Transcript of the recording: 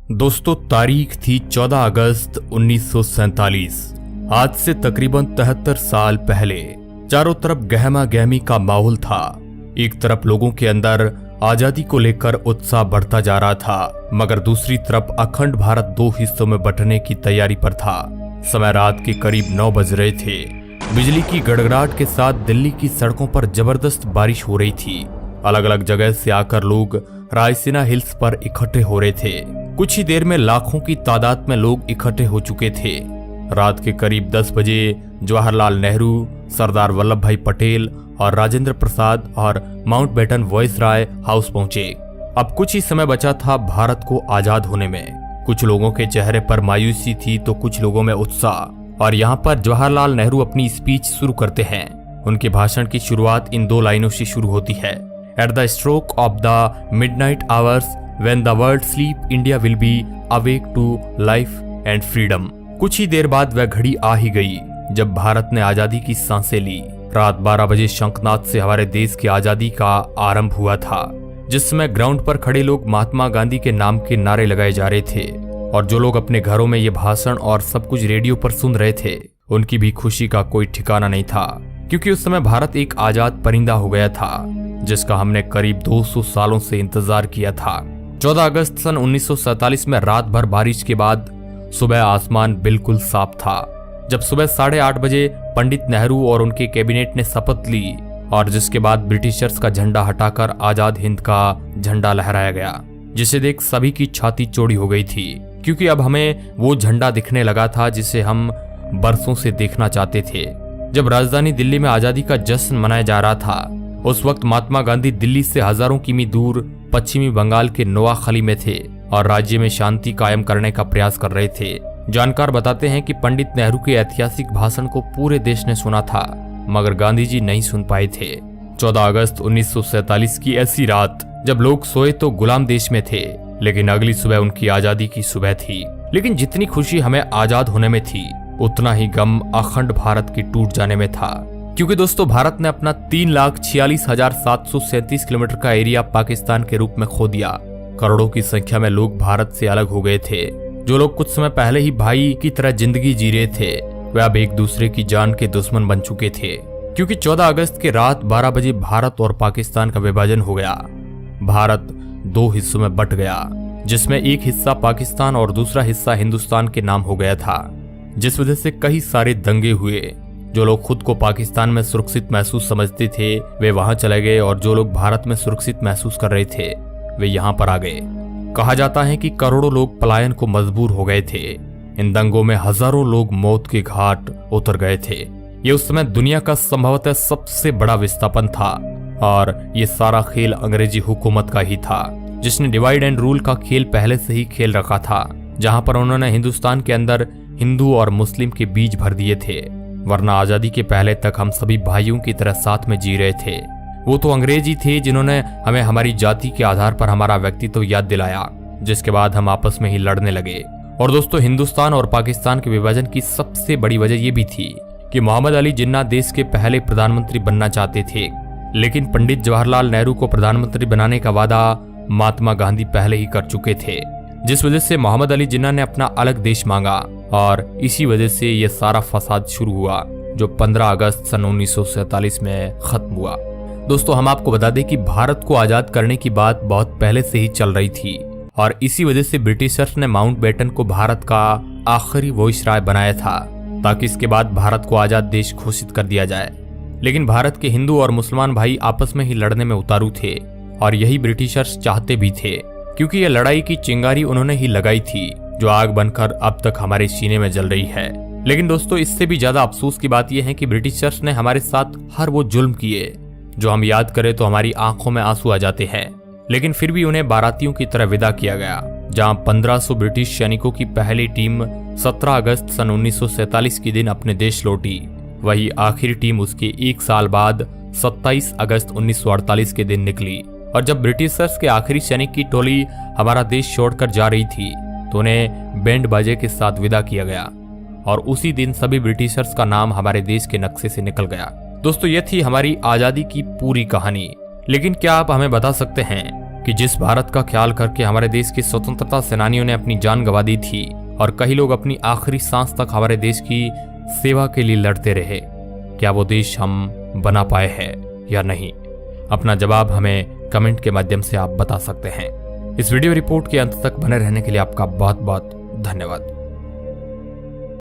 दोस्तों, तारीख थी 14 अगस्त 1947। आज से तकरीबन 73 साल पहले चारों तरफ गहमा गहमी का माहौल था। एक तरफ लोगों के अंदर आजादी को लेकर उत्साह बढ़ता जा रहा था, मगर दूसरी तरफ अखंड भारत दो हिस्सों में बंटने की तैयारी पर था। समय रात के करीब 9 बज रहे थे। बिजली की गड़गड़ाहट के साथ दिल्ली की सड़कों पर जबरदस्त बारिश हो रही थी। अलग अलग जगह से आकर लोग रायसीना हिल्स पर इकट्ठे हो रहे थे। कुछ ही देर में लाखों की तादाद में लोग इकट्ठे हो चुके थे। रात के करीब 10 बजे जवाहरलाल नेहरू, सरदार वल्लभ भाई पटेल और राजेंद्र प्रसाद और माउंटबेटन वॉइसराय हाउस पहुंचे। अब कुछ ही समय बचा था भारत को आजाद होने में। कुछ लोगों के चेहरे पर मायूसी थी तो कुछ लोगों में उत्साह। और यहाँ पर जवाहरलाल नेहरू अपनी स्पीच शुरू करते हैं। उनके भाषण की शुरुआत इन 2 लाइनों से शुरू होती है। At the stroke of the midnight hours when the world sleep, India will be awake to life and freedom. कुछ ही देर बाद वह घड़ी आ ही गई जब भारत ने आजादी की सांसें ली। रात 12 बजे शंखनाद से हमारे देश की आजादी का आरंभ हुआ था, जिस समय ग्राउंड पर खड़े लोग महात्मा गांधी के नाम के नारे लगाए जा रहे थे। और जो लोग अपने घरों में ये भाषण और सब कुछ रेडियो पर सुन रहे थे, उनकी भी खुशी का कोई ठिकाना नहीं था, क्योंकि उस समय भारत एक आजाद परिंदा हो गया था, जिसका हमने करीब 200 सालों से इंतजार किया था। 14 अगस्त सन 1947 में रात भर बारिश के बाद सुबह आसमान बिल्कुल साफ था। जब सुबह 8:30 बजे पंडित नेहरू और उनके कैबिनेट ने शपथ ली, और जिसके बाद ब्रिटिशर्स का झंडा हटाकर आजाद हिंद का झंडा लहराया गया, जिसे देख सभी की छाती चौड़ी हो गई थी, क्योंकि अब हमें वो झंडा दिखने लगा था जिसे हम बरसों से देखना चाहते थे। जब राजधानी दिल्ली में आजादी का जश्न मनाया जा रहा था, उस वक्त महात्मा गांधी दिल्ली से हजारों किमी दूर पश्चिमी बंगाल के नोआखली में थे और राज्य में शांति कायम करने का प्रयास कर रहे थे। जानकार बताते हैं कि पंडित नेहरू के ऐतिहासिक भाषण को पूरे देश ने सुना था, मगर गांधी जी नहीं सुन पाए थे। 14 अगस्त 1947 की ऐसी रात जब लोग सोए तो गुलाम देश में थे, लेकिन अगली सुबह उनकी आजादी की सुबह थी। लेकिन जितनी खुशी हमें आजाद होने में थी, उतना ही गम अखंड भारत की टूट जाने में था, क्योंकि दोस्तों भारत ने अपना 3,46,737 किलोमीटर का एरिया पाकिस्तान के रूप में खो दिया। करोड़ों की संख्या में लोग भारत से अलग हो गए थे। जो लोग कुछ समय पहले ही भाई की तरह जिंदगी जी रहे थे, वे अब एक दूसरे की जान के दुश्मन बन चुके थे, क्योंकि 14 अगस्त के रात 12 बजे भारत और पाकिस्तान का विभाजन हो गया। भारत 2 हिस्सों में बंट गया, जिसमें एक हिस्सा पाकिस्तान और दूसरा हिस्सा हिंदुस्तान के नाम हो गया था, जिस वजह से कई सारे दंगे हुए। जो लोग खुद को पाकिस्तान में सुरक्षित महसूस समझते थे, वे वहां चले गए, और जो लोग भारत में सुरक्षित महसूस कर रहे थे, वे यहां पर आ गए। कहा जाता है कि करोड़ों लोग पलायन को मजबूर हो गए थे। इन दंगों में हजारों लोग मौत के घाट उतर गए थे। ये उस समय दुनिया का संभवतः सबसे बड़ा विस्थापन था, और ये सारा खेल अंग्रेजी हुकूमत का ही था, जिसने डिवाइड एंड रूल का खेल पहले से ही खेल रखा था, जहां पर उन्होंने हिंदुस्तान के अंदर हिंदू और मुस्लिम के बीज भर दिए थे। वरना आजादी के पहले तक हम सभी भाइयों की तरह साथ में जी रहे थे। वो तो अंग्रेज ही थे जिन्होंने हमें हमारी जाति के आधार पर हमारा व्यक्तित्व याद दिलाया, जिसके बाद हम आपस में ही लड़ने लगे। और दोस्तों, हिंदुस्तान और पाकिस्तान के विभाजन की सबसे बड़ी वजह ये भी थी कि मोहम्मद अली जिन्ना देश के पहले प्रधानमंत्री बनना चाहते थे, लेकिन पंडित जवाहरलाल नेहरू को प्रधानमंत्री बनाने का वादा महात्मा गांधी पहले ही कर चुके थे, जिस वजह से मोहम्मद अली जिन्ना ने अपना अलग देश मांगा, और इसी वजह से यह सारा फसाद शुरू हुआ, जो 15 अगस्त सन 1947 में खत्म हुआ। दोस्तों, हम आपको बता दें कि भारत को आजाद करने की बात बहुत पहले से ही चल रही थी, और इसी वजह से ब्रिटिशर्स ने माउंटबेटन को भारत का आखिरी वॉइसराय बनाया था, ताकि इसके बाद भारत को आजाद देश घोषित कर दिया जाए। लेकिन भारत के हिंदू और मुसलमान भाई आपस में ही लड़ने में उतारू थे, और यही ब्रिटिशर्स चाहते भी थे, क्योंकि यह लड़ाई की चिंगारी उन्होंने ही लगाई थी, जो आग बनकर अब तक हमारे सीने में जल रही है। लेकिन दोस्तों, इससे भी ज्यादा अफसोस की बात यह है कि ब्रिटिशर्स ने हमारे साथ हर वो जुल्म किए जो हम याद करें तो हमारी आंखों में आंसू आ जाते हैं। लेकिन फिर भी उन्हें बारातियों की तरह विदा किया गया। जहां 1500 ब्रिटिश सैनिकों की पहली टीम 17 अगस्त सन 1947 के दिन अपने देश लौटी, वही आखिरी टीम उसके 1 साल बाद 27 अगस्त 1948 के दिन निकली। और जब ब्रिटिशर्स के आखिरी सैनिक की टोली हमारा देश छोड़कर जा रही थी, तो उन्हें बैंड बाजे के साथ विदा किया गया, और उसी दिन सभी ब्रिटिशर्स का नाम हमारे देश के नक्शे से निकल गया। दोस्तों, ये थी हमारी आजादी की पूरी कहानी। लेकिन क्या आप हमें बता सकते हैं कि जिस भारत का ख्याल करके हमारे देश के स्वतंत्रता सेनानियों ने अपनी जान गंवा दी थी और कई लोग अपनी आखिरी सांस तक हमारे देश की सेवा के लिए लड़ते रहे, क्या वो देश हम बना पाए हैं या नहीं? अपना जवाब हमें कमेंट के माध्यम से आप बता सकते हैं। इस वीडियो रिपोर्ट के अंत तक बने रहने के लिए आपका बहुत बहुत धन्यवाद।